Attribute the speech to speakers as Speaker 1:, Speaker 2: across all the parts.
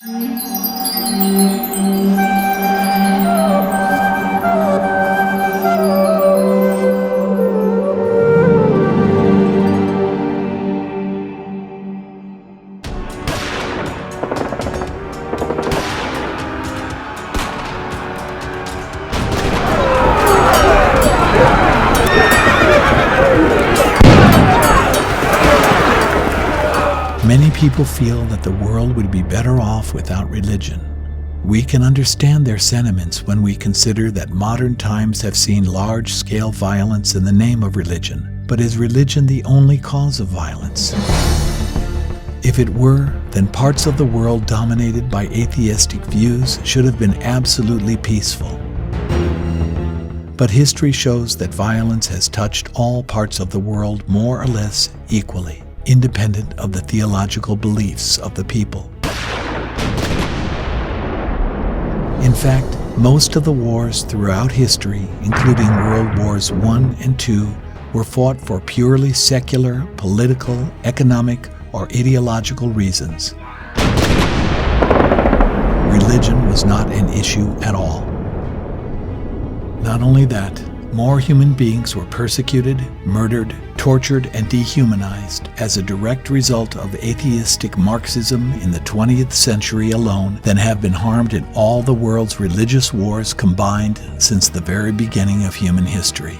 Speaker 1: Many people feel that the world would be better off without religion. We can understand their sentiments when we consider that modern times have seen large-scale violence in the name of religion. But is religion the only cause of violence? If it were, then parts of the world dominated by atheistic views should have been absolutely peaceful. But history shows that violence has touched all parts of the world more or less equally, independent of the theological beliefs of the people. In fact, most of the wars throughout history, including World Wars I and II, were fought for purely secular, political, economic, or ideological reasons. Religion was not an issue at all. Not only that, more human beings were persecuted, murdered, tortured, and dehumanized as a direct result of atheistic Marxism in the 20th century alone than have been harmed in all the world's religious wars combined since the very beginning of human history.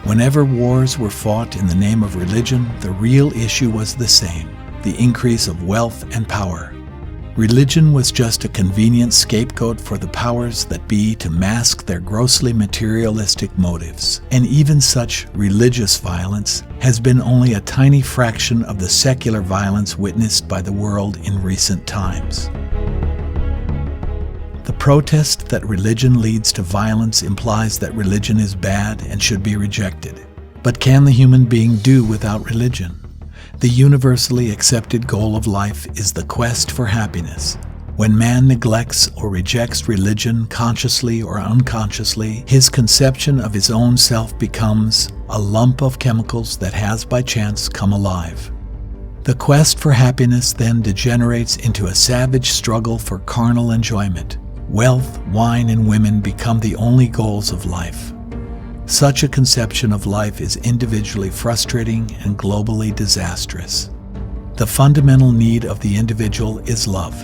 Speaker 1: Whenever wars were fought in the name of religion, the real issue was the same: the increase of wealth and power. Religion was just a convenient scapegoat for the powers that be to mask their grossly materialistic motives. And even such religious violence has been only a tiny fraction of the secular violence witnessed by the world in recent times. The protest that religion leads to violence implies that religion is bad and should be rejected. But can the human being do without religion? The universally accepted goal of life is the quest for happiness. When man neglects or rejects religion consciously or unconsciously, his conception of his own self becomes a lump of chemicals that has by chance come alive. The quest for happiness then degenerates into a savage struggle for carnal enjoyment. Wealth, wine, and women become the only goals of life. Such a conception of life is individually frustrating and globally disastrous. The fundamental need of the individual is love.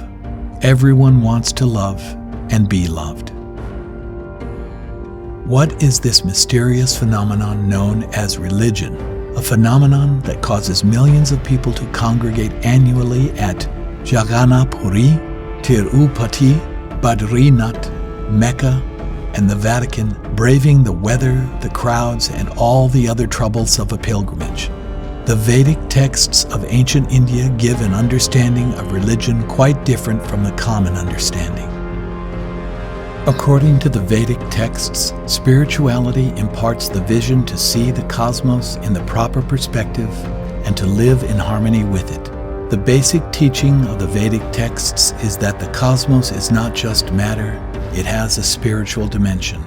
Speaker 1: Everyone wants to love and be loved. What is this mysterious phenomenon known as religion? A phenomenon that causes millions of people to congregate annually at Jagannath Puri, Tirupati, Badrinath, Mecca, and the Vatican, braving the weather, the crowds, and all the other troubles of a pilgrimage. The Vedic texts of ancient India give an understanding of religion quite different from the common understanding. According to the Vedic texts, spirituality imparts the vision to see the cosmos in the proper perspective and to live in harmony with it. The basic teaching of the Vedic texts is that the cosmos is not just matter, it has a spiritual dimension.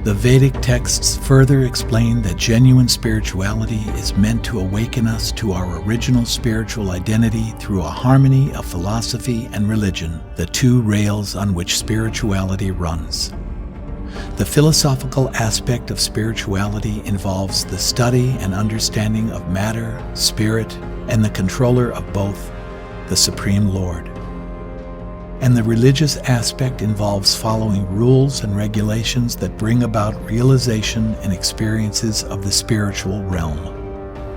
Speaker 1: The Vedic texts further explain that genuine spirituality is meant to awaken us to our original spiritual identity through a harmony of philosophy and religion, the two rails on which spirituality runs. The philosophical aspect of spirituality involves the study and understanding of matter, spirit, and the controller of both, the Supreme Lord. And the religious aspect involves following rules and regulations that bring about realization and experiences of the spiritual realm.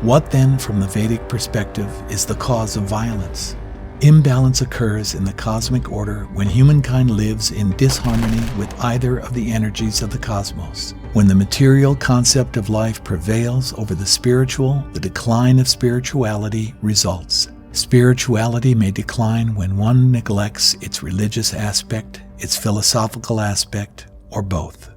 Speaker 1: What then, from the Vedic perspective, is the cause of violence? Imbalance occurs in the cosmic order when humankind lives in disharmony with either of the energies of the cosmos. When the material concept of life prevails over the spiritual, the decline of spirituality results. Spirituality may decline when one neglects its religious aspect, its philosophical aspect, or both.